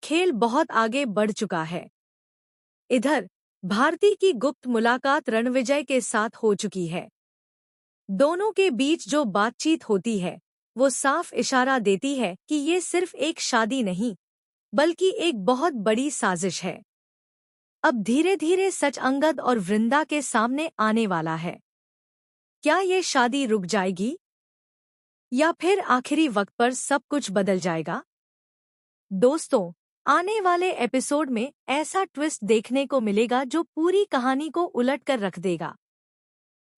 खेल बहुत आगे बढ़ चुका है। इधर भारती की गुप्त मुलाकात रणविजय के साथ हो चुकी है। दोनों के बीच जो बातचीत होती है वो साफ इशारा देती है कि ये सिर्फ एक शादी नहीं बल्कि एक बहुत बड़ी साजिश है। अब धीरे धीरे सच अंगद और वृंदा के सामने आने वाला है। क्या ये शादी रुक जाएगी या फिर आखिरी वक्त पर सब कुछ बदल जाएगा? दोस्तों, आने वाले एपिसोड में ऐसा ट्विस्ट देखने को मिलेगा जो पूरी कहानी को उलट कर रख देगा।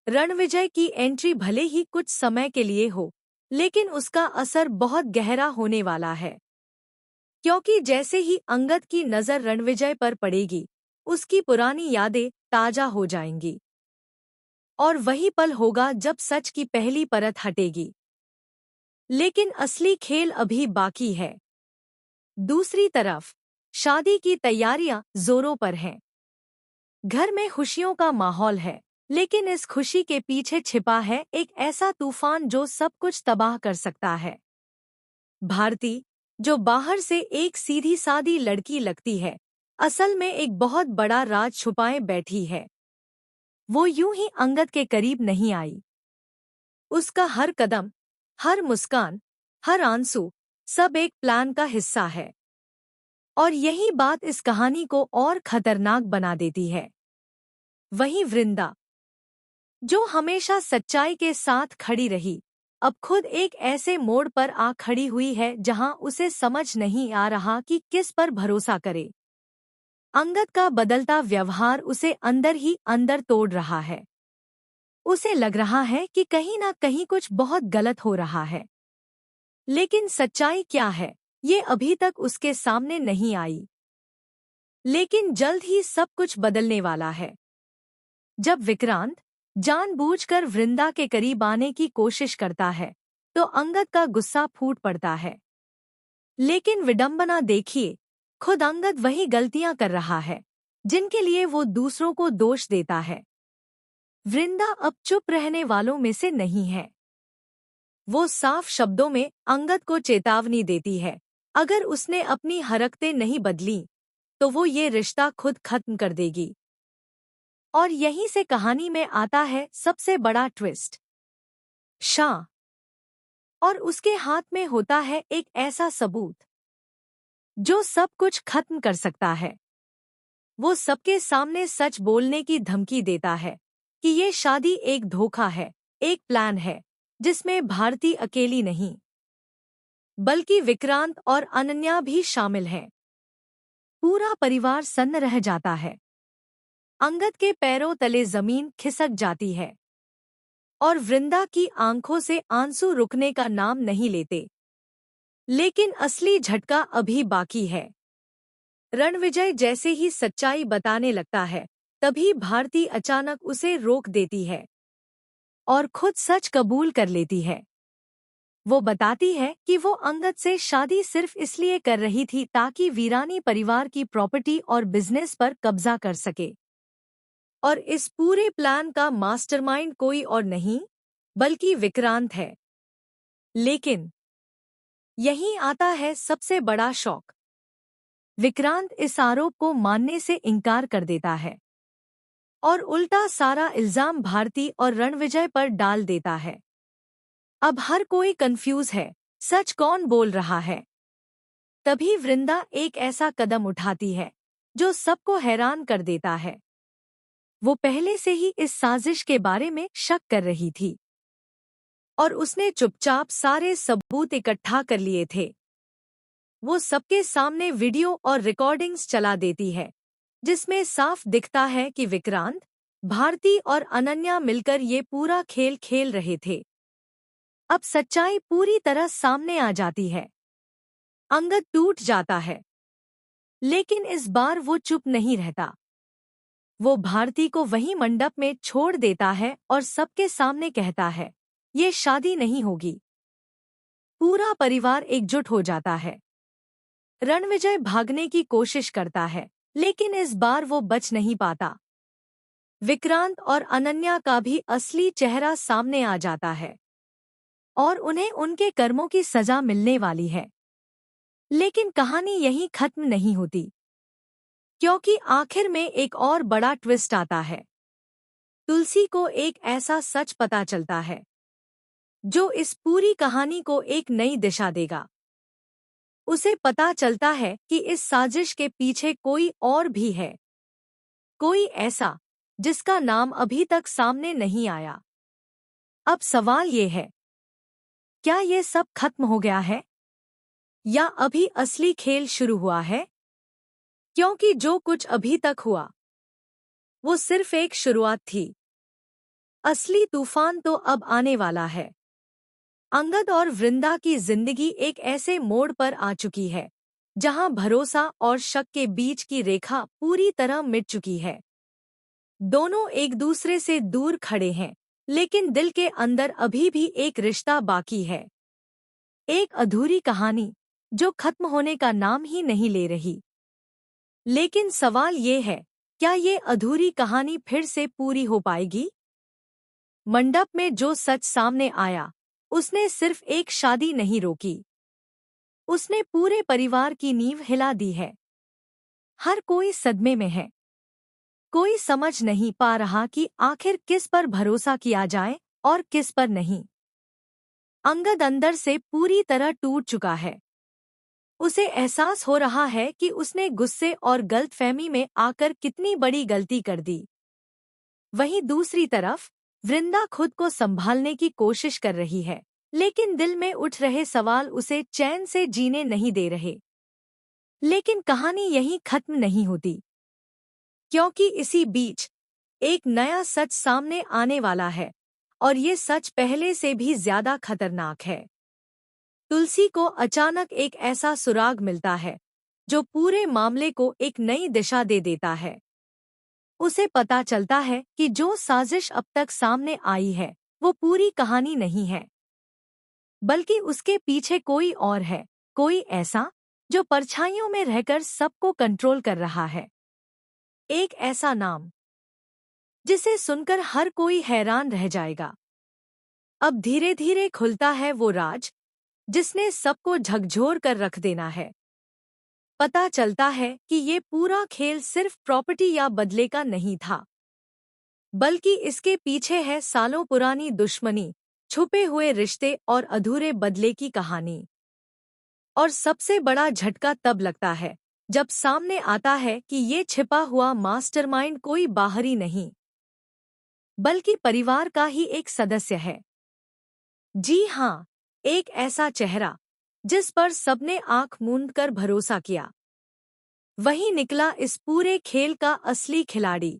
रणविजय की एंट्री भले ही कुछ समय के लिए हो, लेकिन उसका असर बहुत गहरा होने वाला है। क्योंकि जैसे ही अंगद की नज़र रणविजय पर पड़ेगी, उसकी पुरानी यादें ताजा हो जाएंगी। और वही पल होगा जब सच की पहली परत हटेगी। लेकिन असली खेल अभी बाकी है। दूसरी तरफ शादी की तैयारियां जोरों पर हैं। घर में खुशियों का माहौल है, लेकिन इस खुशी के पीछे छिपा है एक ऐसा तूफान जो सब कुछ तबाह कर सकता है। भारती, जो बाहर से एक सीधी सादी लड़की लगती है, असल में एक बहुत बड़ा राज छुपाए बैठी है। वो यूं ही अंगद के करीब नहीं आई। उसका हर कदम, हर मुस्कान, हर आंसू, सब एक प्लान का हिस्सा है। और यही बात इस कहानी को और खतरनाक बना देती है। वहीं वृंदा, जो हमेशा सच्चाई के साथ खड़ी रही, अब खुद एक ऐसे मोड़ पर आ खड़ी हुई है जहां उसे समझ नहीं आ रहा कि किस पर भरोसा करे। अंगद का बदलता व्यवहार उसे अंदर ही अंदर तोड़ रहा है। उसे लग रहा है कि कहीं ना कहीं कुछ बहुत गलत हो रहा है। लेकिन सच्चाई क्या है, ये अभी तक उसके सामने नहीं आई। लेकिन जल्द ही सब कुछ बदलने वाला है। जब विक्रांत जानबूझकर वृंदा के करीब आने की कोशिश करता है, तो अंगद का गुस्सा फूट पड़ता है। लेकिन विडंबना देखिए, खुद अंगद वही गलतियां कर रहा है जिनके लिए वो दूसरों को दोष देता है। वृंदा अब चुप रहने वालों में से नहीं है। वो साफ शब्दों में अंगद को चेतावनी देती है, अगर उसने अपनी हरकतें नहीं बदली तो वो ये रिश्ता खुद खत्म कर देगी। और यहीं से कहानी में आता है सबसे बड़ा ट्विस्ट। शाह, और उसके हाथ में होता है एक ऐसा सबूत जो सब कुछ खत्म कर सकता है। वो सबके सामने सच बोलने की धमकी देता है कि ये शादी एक धोखा है, एक प्लान है जिसमें भारती अकेली नहीं बल्कि विक्रांत और अनन्या भी शामिल हैं। पूरा परिवार सन्न रह जाता है। अंगद के पैरों तले जमीन खिसक जाती है और वृंदा की आंखों से आंसू रुकने का नाम नहीं लेते। लेकिन असली झटका अभी बाकी है। रणविजय जैसे ही सच्चाई बताने लगता है, तभी भारती अचानक उसे रोक देती है और खुद सच कबूल कर लेती है। वो बताती है कि वो अंगद से शादी सिर्फ इसलिए कर रही थी ताकि वीरानी परिवार की प्रॉपर्टी और बिजनेस पर कब्जा कर सके। और इस पूरे प्लान का मास्टरमाइंड कोई और नहीं बल्कि विक्रांत है। लेकिन यहीं आता है सबसे बड़ा शौक। विक्रांत इस आरोप को मानने से इनकार कर देता है और उल्टा सारा इल्जाम भारती और रणविजय पर डाल देता है। अब हर कोई कंफ्यूज है, सच कौन बोल रहा है। तभी वृंदा एक ऐसा कदम उठाती है जो सबको हैरान कर देता है। वो पहले से ही इस साजिश के बारे में शक कर रही थी और उसने चुपचाप सारे सबूत इकट्ठा कर लिए थे। वो सबके सामने वीडियो और रिकॉर्डिंग्स चला देती है जिसमें साफ दिखता है कि विक्रांत, भारती और अनन्या मिलकर ये पूरा खेल खेल रहे थे। अब सच्चाई पूरी तरह सामने आ जाती है। अंगद टूट जाता है, लेकिन इस बार वो चुप नहीं रहता। वो भारती को वही मंडप में छोड़ देता है और सबके सामने कहता है, ये शादी नहीं होगी। पूरा परिवार एकजुट हो जाता है। रणविजय भागने की कोशिश करता है, लेकिन इस बार वो बच नहीं पाता। विक्रांत और अनन्या का भी असली चेहरा सामने आ जाता है और उन्हें उनके कर्मों की सजा मिलने वाली है। लेकिन कहानी यहीं खत्म नहीं होती, क्योंकि आखिर में एक और बड़ा ट्विस्ट आता है। तुलसी को एक ऐसा सच पता चलता है जो इस पूरी कहानी को एक नई दिशा देगा। उसे पता चलता है कि इस साजिश के पीछे कोई और भी है, कोई ऐसा जिसका नाम अभी तक सामने नहीं आया। अब सवाल ये है, क्या ये सब खत्म हो गया है या अभी असली खेल शुरू हुआ है? क्योंकि जो कुछ अभी तक हुआ वो सिर्फ एक शुरुआत थी। असली तूफान तो अब आने वाला है। अंगद और वृंदा की जिंदगी एक ऐसे मोड़ पर आ चुकी है जहां भरोसा और शक के बीच की रेखा पूरी तरह मिट चुकी है। दोनों एक दूसरे से दूर खड़े हैं, लेकिन दिल के अंदर अभी भी एक रिश्ता बाकी है। एक अधूरी कहानी जो खत्म होने का नाम ही नहीं ले रही। लेकिन सवाल ये है, क्या ये अधूरी कहानी फिर से पूरी हो पाएगी? मंडप में जो सच सामने आया, उसने सिर्फ एक शादी नहीं रोकी, उसने पूरे परिवार की नींव हिला दी है। हर कोई सदमे में है। कोई समझ नहीं पा रहा कि आखिर किस पर भरोसा किया जाए और किस पर नहीं। अंगद अंदर से पूरी तरह टूट चुका है। उसे एहसास हो रहा है कि उसने गुस्से और गलतफहमी में आकर कितनी बड़ी गलती कर दी। वहीं दूसरी तरफ वृंदा खुद को संभालने की कोशिश कर रही है, लेकिन दिल में उठ रहे सवाल उसे चैन से जीने नहीं दे रहे। लेकिन कहानी यहीं खत्म नहीं होती, क्योंकि इसी बीच एक नया सच सामने आने वाला है, और ये सच पहले से भी ज्यादा खतरनाक है। तुलसी को अचानक एक ऐसा सुराग मिलता है जो पूरे मामले को एक नई दिशा दे देता है। उसे पता चलता है कि जो साजिश अब तक सामने आई है वो पूरी कहानी नहीं है, बल्कि उसके पीछे कोई और है, कोई ऐसा जो परछाइयों में रहकर सबको कंट्रोल कर रहा है। एक ऐसा नाम जिसे सुनकर हर कोई हैरान रह जाएगा। अब धीरे धीरे खुलता है वो राज जिसने सबको झकझोर कर रख देना है। पता चलता है कि ये पूरा खेल सिर्फ प्रॉपर्टी या बदले का नहीं था, बल्कि इसके पीछे है सालों पुरानी दुश्मनी, छुपे हुए रिश्ते और अधूरे बदले की कहानी। और सबसे बड़ा झटका तब लगता है जब सामने आता है कि ये छिपा हुआ मास्टरमाइंड कोई बाहरी नहीं, बल्कि परिवार का ही एक सदस्य है। जी हाँ, एक ऐसा चेहरा जिस पर सबने आंख मूंद कर भरोसा किया। वही निकला इस पूरे खेल का असली खिलाड़ी।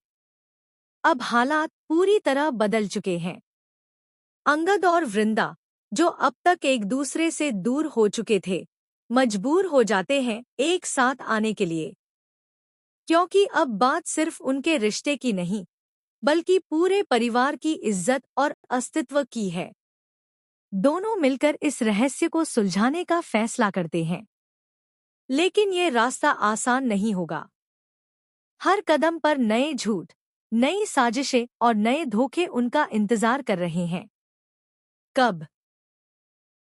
अब हालात पूरी तरह बदल चुके हैं। अंगद और वृंदा, जो अब तक एक दूसरे से दूर हो चुके थे, मजबूर हो जाते हैं एक साथ आने के लिए, क्योंकि अब बात सिर्फ उनके रिश्ते की नहीं, बल्कि पूरे परिवार की इज्जत और अस्तित्व की है। दोनों मिलकर इस रहस्य को सुलझाने का फैसला करते हैं, लेकिन ये रास्ता आसान नहीं होगा। हर कदम पर नए झूठ, नई साजिशें और नए धोखे उनका इंतजार कर रहे हैं। कब